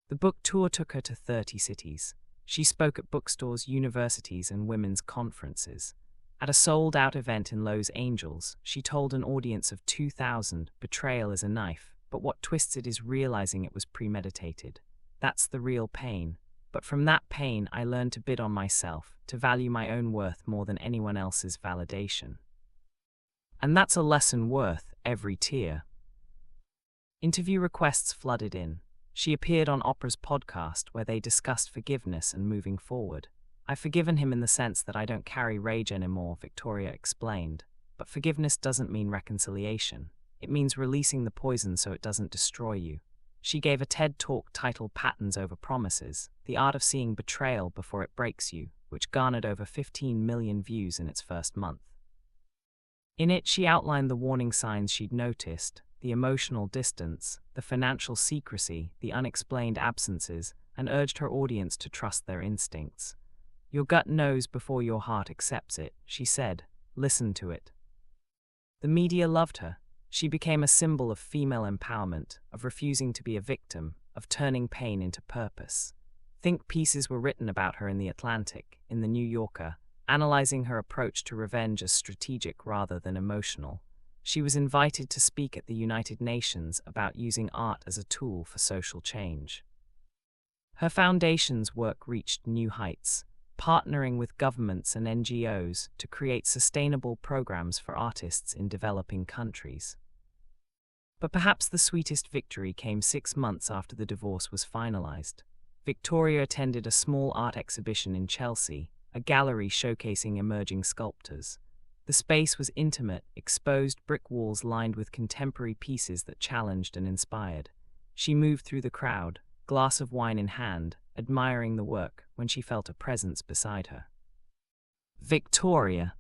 Speaker 1: The book tour took her to 30 cities. She spoke at bookstores, universities, and women's conferences. At a sold-out event in Los Angeles, she told an audience of 2,000, "Betrayal is a knife, but what twists it is realizing it was premeditated. That's the real pain. But from that pain, I learned to bid on myself, to value my own worth more than anyone else's validation. And that's a lesson worth every tear." Interview requests flooded in. She appeared on Oprah's podcast where they discussed forgiveness and moving forward. "I've forgiven him in the sense that I don't carry rage anymore," Victoria explained. "But forgiveness doesn't mean reconciliation. It means releasing the poison so it doesn't destroy you." She gave a TED Talk titled Patterns Over Promises, The Art of Seeing Betrayal Before It Breaks You, which garnered over 15 million views in its first month. In it, she outlined the warning signs she'd noticed, the emotional distance, the financial secrecy, the unexplained absences, and urged her audience to trust their instincts. "Your gut knows before your heart accepts it," she said. "Listen to it." The media loved her. She became a symbol of female empowerment, of refusing to be a victim, of turning pain into purpose. Think pieces were written about her in The Atlantic, in The New Yorker, analyzing her approach to revenge as strategic rather than emotional. She was invited to speak at the United Nations about using art as a tool for social change. Her foundation's work reached new heights, partnering with governments and NGOs to create sustainable programs for artists in developing countries. But perhaps the sweetest victory came 6 months after the divorce was finalized. Victoria attended a small art exhibition in Chelsea, a gallery showcasing emerging sculptors. The space was intimate, exposed brick walls lined with contemporary pieces that challenged and inspired. She moved through the crowd, glass of wine in hand, admiring the work, when she felt a presence beside her. "Victoria!"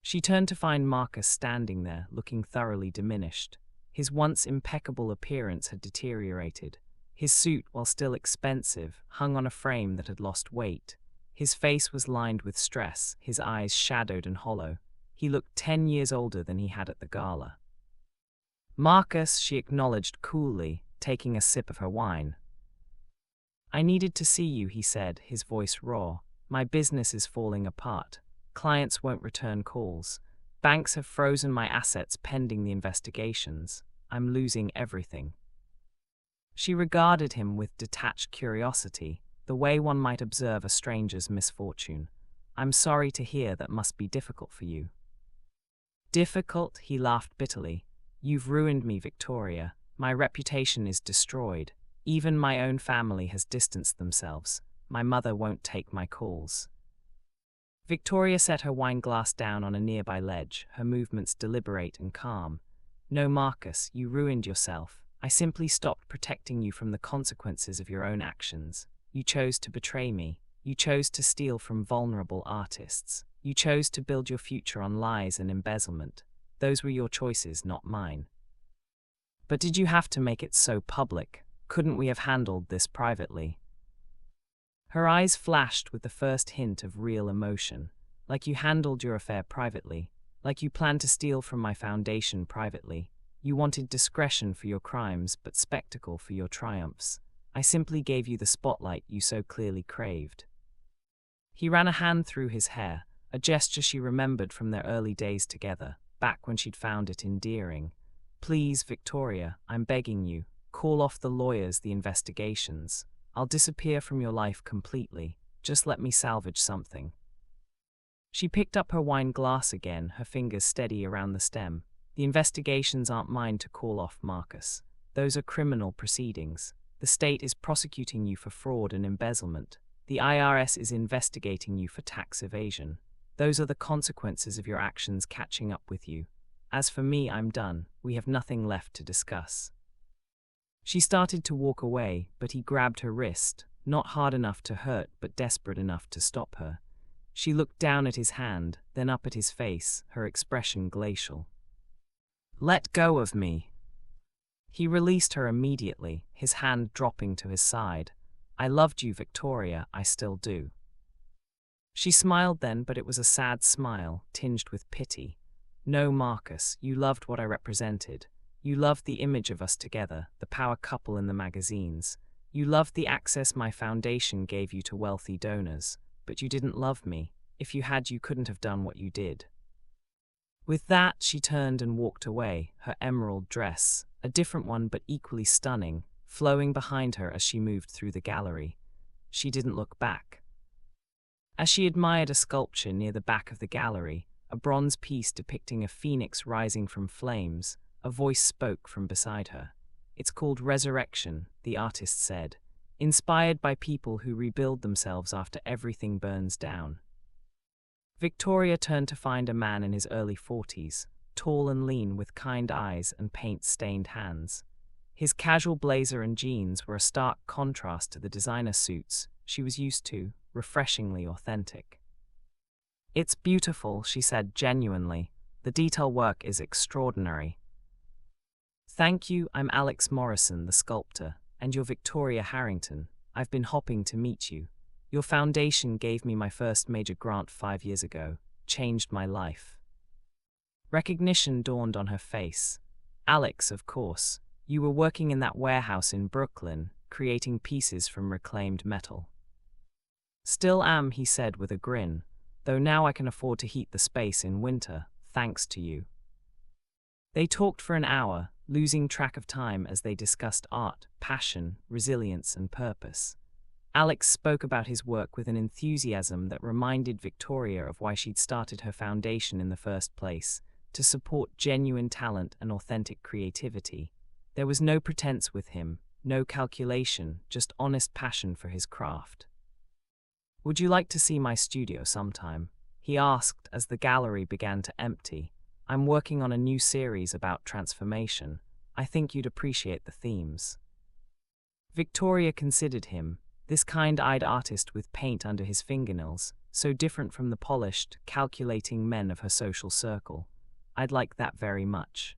Speaker 1: She turned to find Marcus standing there, looking thoroughly diminished. His once impeccable appearance had deteriorated. His suit, while still expensive, hung on a frame that had lost weight. His face was lined with stress, his eyes shadowed and hollow. He looked 10 years older than he had at the gala. "Marcus," she acknowledged coolly, taking a sip of her wine. "I needed to see you," he said, his voice raw. "My business is falling apart. Clients won't return calls. Banks have frozen my assets pending the investigations. I'm losing everything." She regarded him with detached curiosity, the way one might observe a stranger's misfortune. "I'm sorry to hear that must be difficult for you." "Difficult?" he laughed bitterly. "You've ruined me, Victoria. My reputation is destroyed. Even my own family has distanced themselves. My mother won't take my calls." Victoria set her wine glass down on a nearby ledge, her movements deliberate and calm. No, Marcus, you ruined yourself. I simply stopped protecting you from the consequences of your own actions. You chose to betray me. You chose to steal from vulnerable artists. You chose to build your future on lies and embezzlement. Those were your choices, not mine. But did you have to make it so public? Couldn't we have handled this privately? Her eyes flashed with the first hint of real emotion. Like you handled your affair privately. Like you planned to steal from my foundation privately. You wanted discretion for your crimes, but spectacle for your triumphs. I simply gave you the spotlight you so clearly craved. He ran a hand through his hair, a gesture she remembered from their early days together, back when she'd found it endearing. Please, Victoria, I'm begging you, call off the lawyers, the investigations. I'll disappear from your life completely. Just let me salvage something. She picked up her wine glass again, her fingers steady around the stem. The investigations aren't mine to call off, Marcus. Those are criminal proceedings. The state is prosecuting you for fraud and embezzlement. The IRS is investigating you for tax evasion. Those are the consequences of your actions catching up with you. As for me, I'm done. We have nothing left to discuss. She started to walk away, but he grabbed her wrist, not hard enough to hurt, but desperate enough to stop her. She looked down at his hand, then up at his face, her expression glacial. Let go of me. He released her immediately, his hand dropping to his side. I loved you, Victoria, I still do. She smiled then, but it was a sad smile, tinged with pity. No, Marcus, you loved what I represented. You loved the image of us together, the power couple in the magazines. You loved the access my foundation gave you to wealthy donors. But you didn't love me. If you had, you couldn't have done what you did. With that, she turned and walked away, her emerald dress, a different one but equally stunning, flowing behind her as she moved through the gallery. She didn't look back. As she admired a sculpture near the back of the gallery, a bronze piece depicting a phoenix rising from flames, a voice spoke from beside her. It's called Resurrection, the artist said, inspired by people who rebuild themselves after everything burns down. Victoria turned to find a man in his early 40s, tall and lean with kind eyes and paint-stained hands. His casual blazer and jeans were a stark contrast to the designer suits she was used to, refreshingly authentic. It's beautiful, she said genuinely. The detail work is extraordinary. Thank you, I'm Alex Morrison, the sculptor, and you're Victoria Harrington. I've been hoping to meet you. Your foundation gave me my first major grant 5 years ago, changed my life. Recognition dawned on her face. Alex, of course. You were working in that warehouse in Brooklyn, creating pieces from reclaimed metal. Still am, he said with a grin, though now I can afford to heat the space in winter, thanks to you. They talked for an hour, losing track of time as they discussed art, passion, resilience, and purpose. Alex spoke about his work with an enthusiasm that reminded Victoria of why she'd started her foundation in the first place, to support genuine talent and authentic creativity. There was no pretense with him, no calculation, just honest passion for his craft. Would you like to see my studio sometime? He asked as the gallery began to empty. I'm working on a new series about transformation. I think you'd appreciate the themes. Victoria considered him, this kind-eyed artist with paint under his fingernails, so different from the polished, calculating men of her social circle. I'd like that very much.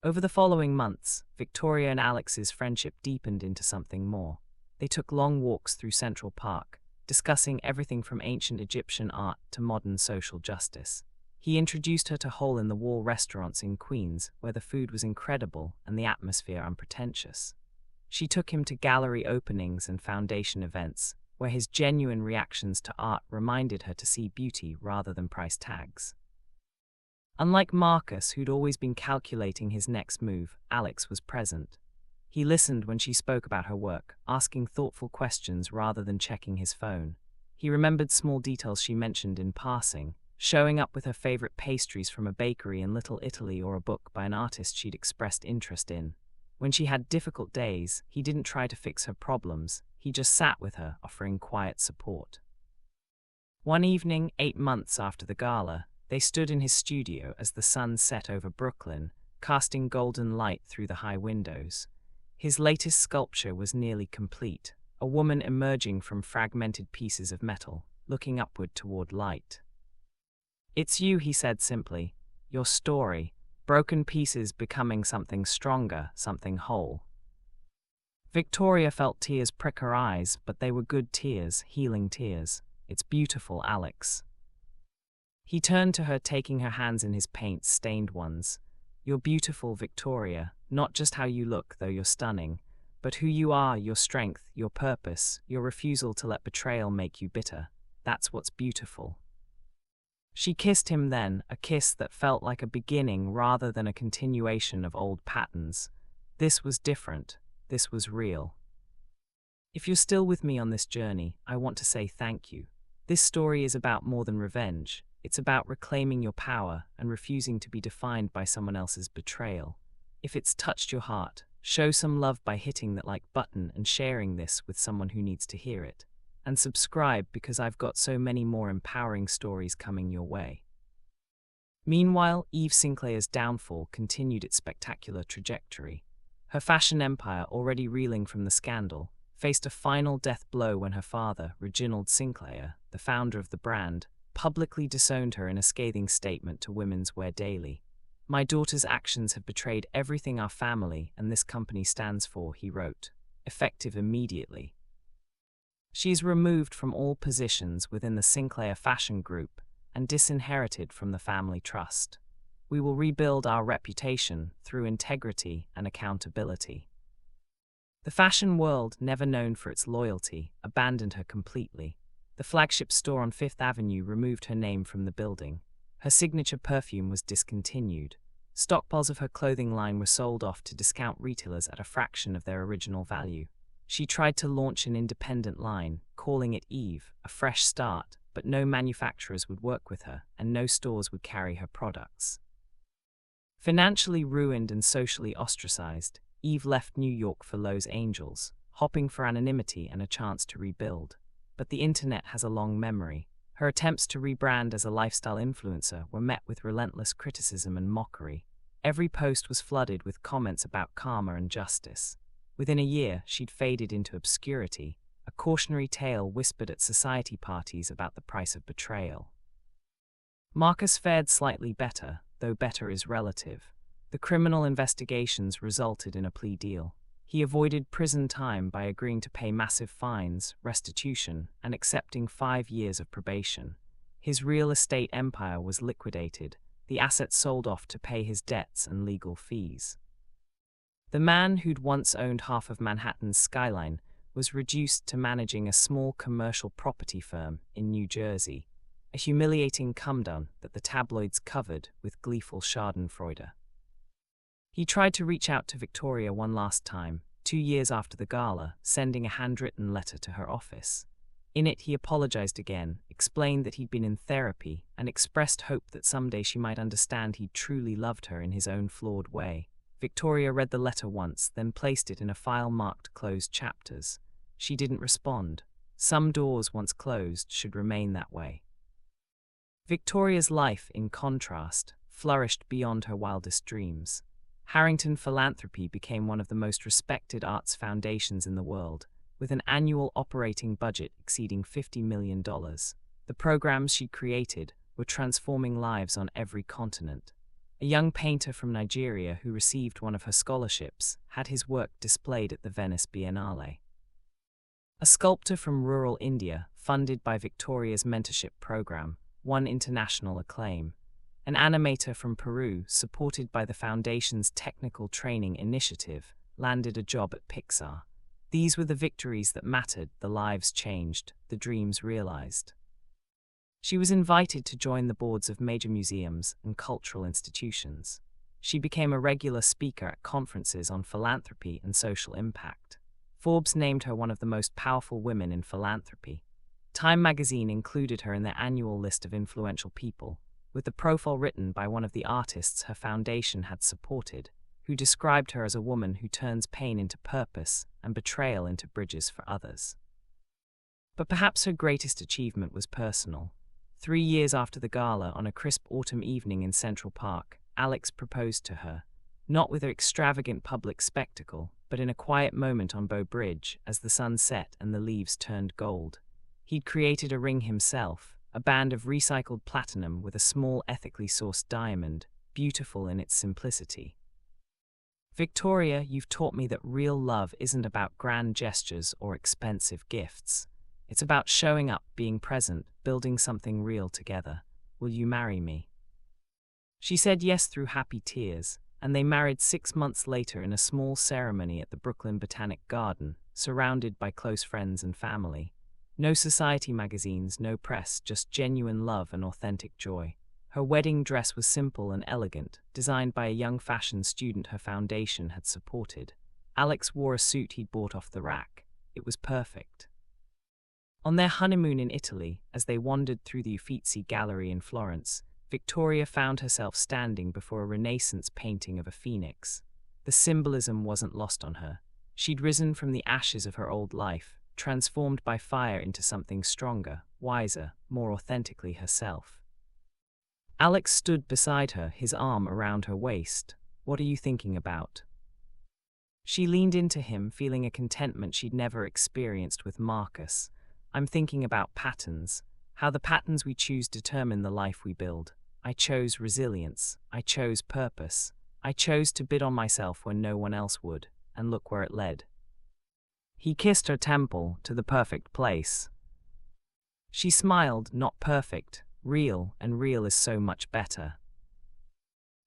Speaker 1: Over the following months, Victoria and Alex's friendship deepened into something more. They took long walks through Central Park, discussing everything from ancient Egyptian art to modern social justice. He introduced her to hole-in-the-wall restaurants in Queens, where the food was incredible and the atmosphere unpretentious. She took him to gallery openings and foundation events, where his genuine reactions to art reminded her to see beauty rather than price tags. Unlike Marcus, who'd always been calculating his next move, Alex was present. He listened when she spoke about her work, asking thoughtful questions rather than checking his phone. He remembered small details she mentioned in passing, showing up with her favorite pastries from a bakery in Little Italy or a book by an artist she'd expressed interest in. When she had difficult days, he didn't try to fix her problems, he just sat with her, offering quiet support. One evening, 8 months after the gala, they stood in his studio as the sun set over Brooklyn, casting golden light through the high windows. His latest sculpture was nearly complete, a woman emerging from fragmented pieces of metal, looking upward toward light. "It's you," he said simply. "Your story. Broken pieces becoming something stronger, something whole." Victoria felt tears prick her eyes, but they were good tears, healing tears. "It's beautiful, Alex." He turned to her, taking her hands in his paint-stained ones. "You're beautiful, Victoria, not just how you look, though you're stunning, but who you are, your strength, your purpose, your refusal to let betrayal make you bitter. That's what's beautiful." She kissed him then, a kiss that felt like a beginning rather than a continuation of old patterns. This was different. This was real. "If you're still with me on this journey, I want to say thank you. This story is about more than revenge. It's about reclaiming your power and refusing to be defined by someone else's betrayal. If it's touched your heart, show some love by hitting that like button and sharing this with someone who needs to hear it. And subscribe, because I've got so many more empowering stories coming your way." Meanwhile, Eve Sinclair's downfall continued its spectacular trajectory. Her fashion empire, already reeling from the scandal, faced a final death blow when her father, Reginald Sinclair, the founder of the brand, publicly disowned her in a scathing statement to Women's Wear Daily. "My daughter's actions have betrayed everything our family and this company stands for," he wrote, effective immediately. She is removed from all positions within the Sinclair fashion group and disinherited from the family trust. "We will rebuild our reputation through integrity and accountability." The fashion world, never known for its loyalty, abandoned her completely. The flagship store on Fifth Avenue removed her name from the building. Her signature perfume was discontinued. Stockpiles of her clothing line were sold off to discount retailers at a fraction of their original value. She tried to launch an independent line, calling it Eve, a fresh start, but no manufacturers would work with her, and no stores would carry her products. Financially ruined and socially ostracized, Eve left New York for Los Angeles, hoping for anonymity and a chance to rebuild. But the internet has a long memory. Her attempts to rebrand as a lifestyle influencer were met with relentless criticism and mockery. Every post was flooded with comments about karma and justice. Within a year, she'd faded into obscurity, a cautionary tale whispered at society parties about the price of betrayal. Marcus fared slightly better, though better is relative. The criminal investigations resulted in a plea deal. He avoided prison time by agreeing to pay massive fines, restitution, and accepting 5 years of probation. His real estate empire was liquidated, the assets sold off to pay his debts and legal fees. The man who'd once owned half of Manhattan's skyline was reduced to managing a small commercial property firm in New Jersey, a humiliating come-down that the tabloids covered with gleeful schadenfreude. He tried to reach out to Victoria one last time, 2 years after the gala, sending a handwritten letter to her office. In it, he apologized again, explained that he'd been in therapy, and expressed hope that someday she might understand he'd truly loved her in his own flawed way. Victoria read the letter once, then placed it in a file marked closed chapters. She didn't respond. Some doors once closed should remain that way. Victoria's life, in contrast, flourished beyond her wildest dreams. Harrington Philanthropy became one of the most respected arts foundations in the world, with an annual operating budget exceeding $50 million. The programs she created were transforming lives on every continent. A young painter from Nigeria who received one of her scholarships had his work displayed at the Venice Biennale. A sculptor from rural India, funded by Victoria's mentorship program, won international acclaim. An animator from Peru, supported by the foundation's technical training initiative, landed a job at Pixar. These were the victories that mattered, the lives changed, the dreams realized. She was invited to join the boards of major museums and cultural institutions. She became a regular speaker at conferences on philanthropy and social impact. Forbes named her one of the most powerful women in philanthropy. Time magazine included her in their annual list of influential people, with the profile written by one of the artists her foundation had supported, who described her as a woman who turns pain into purpose and betrayal into bridges for others. But perhaps her greatest achievement was personal. 3 years after the gala, on a crisp autumn evening in Central Park, Alex proposed to her. not with an extravagant public spectacle, but in a quiet moment on Bow Bridge as the sun set and the leaves turned gold. He'd created a ring himself, a band of recycled platinum with a small ethically sourced diamond, beautiful in its simplicity. Victoria, you've taught me that real love isn't about grand gestures or expensive gifts. It's about showing up, being present, building something real together. Will you marry me? She said yes through happy tears, and they married 6 months later in a small ceremony at the Brooklyn Botanic Garden, surrounded by close friends and family. No society magazines, no press, just genuine love and authentic joy. Her wedding dress was simple and elegant, designed by a young fashion student her foundation had supported. Alex wore a suit he'd bought off the rack. It was perfect. On their honeymoon in Italy, as they wandered through the Uffizi Gallery in Florence, Victoria found herself standing before a Renaissance painting of a phoenix. The symbolism wasn't lost on her. She'd risen from the ashes of her old life, transformed by fire into something stronger, wiser, more authentically herself. Alex stood beside her, his arm around her waist. What are you thinking about? She leaned into him, feeling a contentment she'd never experienced with Marcus. I'm thinking about patterns, how the patterns we choose determine the life we build. I chose resilience. I chose purpose. I chose to bid on myself when no one else would, and look where it led. He kissed her temple, to the perfect place. She smiled, not perfect, real, and real is so much better.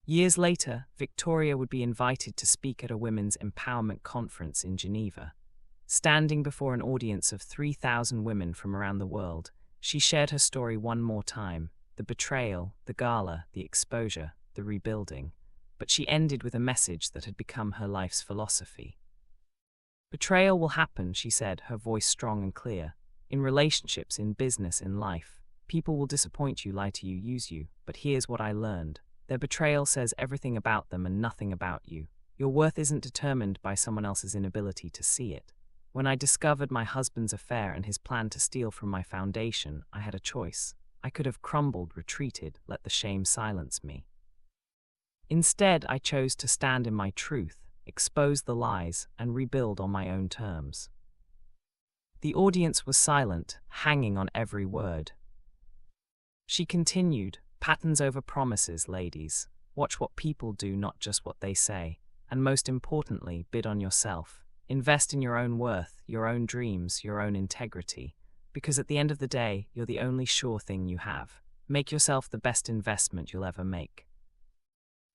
Speaker 1: Years later, Victoria would be invited to speak at a women's empowerment conference in Geneva. Standing before an audience of 3,000 women from around the world, she shared her story one more time, the betrayal, the gala, the exposure, the rebuilding. But she ended with a message that had become her life's philosophy. Betrayal will happen, she said, her voice strong and clear. In relationships, in business, in life. People will disappoint you, lie to you, use you. But here's what I learned. Their betrayal says everything about them and nothing about you. Your worth isn't determined by someone else's inability to see it. When I discovered my husband's affair and his plan to steal from my foundation, I had a choice. I could have crumbled, retreated, let the shame silence me. Instead, I chose to stand in my truth, expose the lies, and rebuild on my own terms. The audience was silent, hanging on every word. She continued, patterns over promises, ladies. Watch what people do, not just what they say. And most importantly, bid on yourself. Invest in your own worth, your own dreams, your own integrity. Because at the end of the day, you're the only sure thing you have. Make yourself the best investment you'll ever make.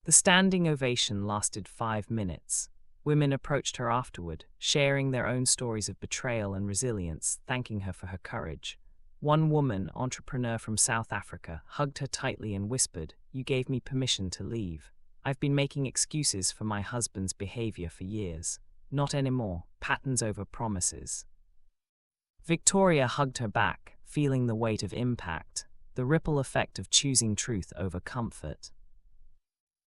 Speaker 1: The standing ovation lasted 5 minutes. Women approached her afterward, sharing their own stories of betrayal and resilience, thanking her for her courage. One woman, entrepreneur from South Africa, hugged her tightly and whispered, "You gave me permission to leave. I've been making excuses for my husband's behavior for years. Not anymore. Patterns over promises." Victoria hugged her back, feeling the weight of impact, the ripple effect of choosing truth over comfort.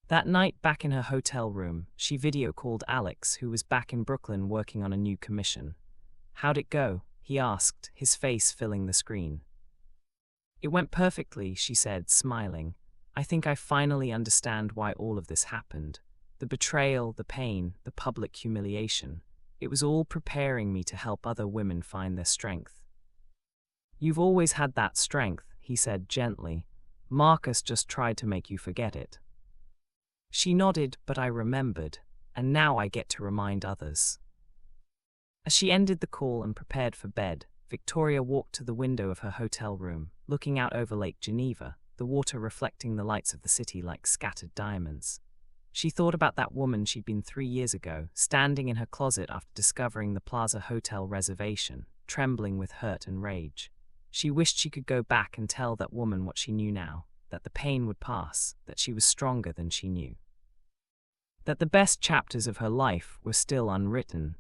Speaker 1: That night, back in her hotel room, she video-called Alex, who was back in Brooklyn working on a new commission. "How'd it go?" he asked, his face filling the screen. "It went perfectly," she said, smiling. "I think I finally understand why all of this happened. The betrayal, the pain, the public humiliation. It was all preparing me to help other women find their strength." "You've always had that strength," he said gently. "Marcus just tried to make you forget it." She nodded, "But I remembered, and now I get to remind others." As she ended the call and prepared for bed, Victoria walked to the window of her hotel room, looking out over Lake Geneva, the water reflecting the lights of the city like scattered diamonds. She thought about that woman she'd been 3 years ago, standing in her closet after discovering the Plaza Hotel reservation, trembling with hurt and rage. She wished she could go back and tell that woman what she knew now, that the pain would pass, that she was stronger than she knew. That the best chapters of her life were still unwritten.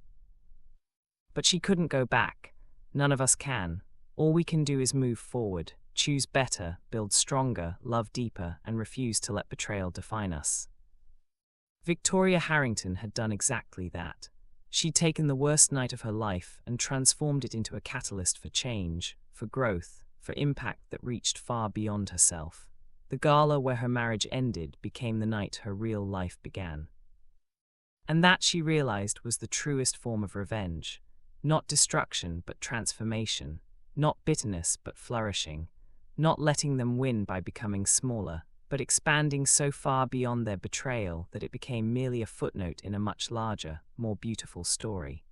Speaker 1: But she couldn't go back. None of us can. All we can do is move forward, choose better, build stronger, love deeper, and refuse to let betrayal define us. Victoria Harrington had done exactly that. She'd taken the worst night of her life and transformed it into a catalyst for change, for growth, for impact that reached far beyond herself. The gala where her marriage ended became the night her real life began. And that, she realized, was the truest form of revenge. Not destruction, but transformation. Not bitterness, but flourishing. Not letting them win by becoming smaller, but expanding so far beyond their betrayal that it became merely a footnote in a much larger, more beautiful story.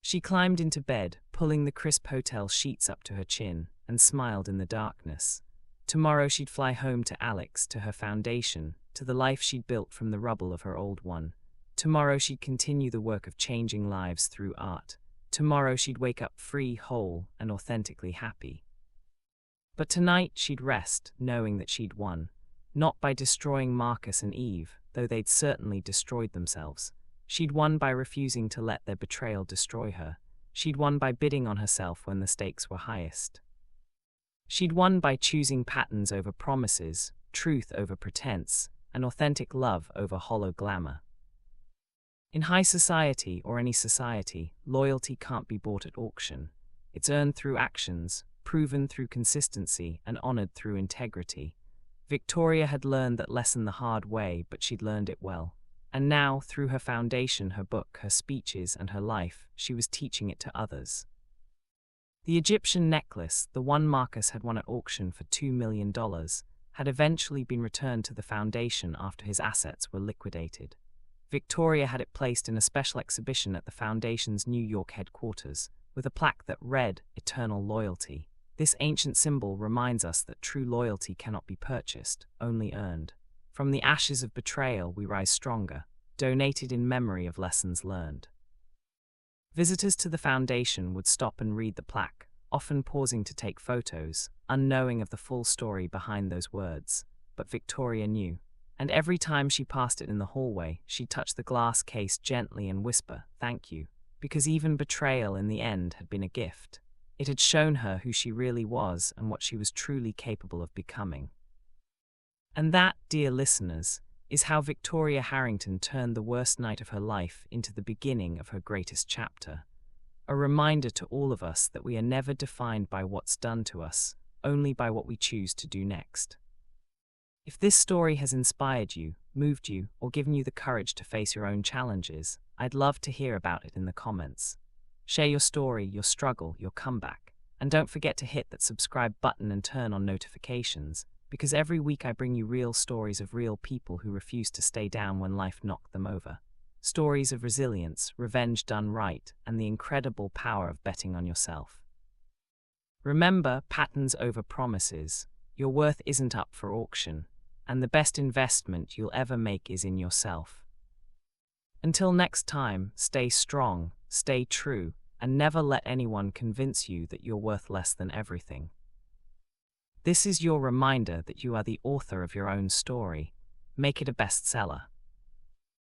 Speaker 1: She climbed into bed, pulling the crisp hotel sheets up to her chin, and smiled in the darkness. Tomorrow she'd fly home to Alex, to her foundation, to the life she'd built from the rubble of her old one. Tomorrow she'd continue the work of changing lives through art. Tomorrow she'd wake up free, whole, and authentically happy. But tonight she'd rest, knowing that she'd won. Not by destroying Marcus and Eve, though they'd certainly destroyed themselves. She'd won by refusing to let their betrayal destroy her. She'd won by bidding on herself when the stakes were highest. She'd won by choosing patterns over promises, truth over pretense, and authentic love over hollow glamour. In high society, or any society, loyalty can't be bought at auction. It's earned through actions, proven through consistency, and honored through integrity. Victoria had learned that lesson the hard way, but she'd learned it well. And now, through her foundation, her book, her speeches, and her life, she was teaching it to others. The Egyptian necklace, the one Marcus had won at auction for $2 million, had eventually been returned to the foundation after his assets were liquidated. Victoria had it placed in a special exhibition at the foundation's New York headquarters, with a plaque that read, "Eternal Loyalty." This ancient symbol reminds us that true loyalty cannot be purchased, only earned. From the ashes of betrayal we rise stronger, donated in memory of lessons learned. Visitors to the foundation would stop and read the plaque, often pausing to take photos, unknowing of the full story behind those words. But Victoria knew. And every time she passed it in the hallway, she'd touch the glass case gently and whisper, "Thank you," because even betrayal in the end had been a gift. It had shown her who she really was and what she was truly capable of becoming. And that, dear listeners, is how Victoria Harrington turned the worst night of her life into the beginning of her greatest chapter. A reminder to all of us that we are never defined by what's done to us, only by what we choose to do next. If this story has inspired you, moved you, or given you the courage to face your own challenges, I'd love to hear about it in the comments. Share your story, your struggle, your comeback. And don't forget to hit that subscribe button and turn on notifications, because every week I bring you real stories of real people who refuse to stay down when life knocked them over. Stories of resilience, revenge done right, and the incredible power of betting on yourself. Remember, patterns over promises. Your worth isn't up for auction, and the best investment you'll ever make is in yourself. Until next time, stay strong, stay true, and never let anyone convince you that you're worth less than everything. This is your reminder that you are the author of your own story. Make it a bestseller.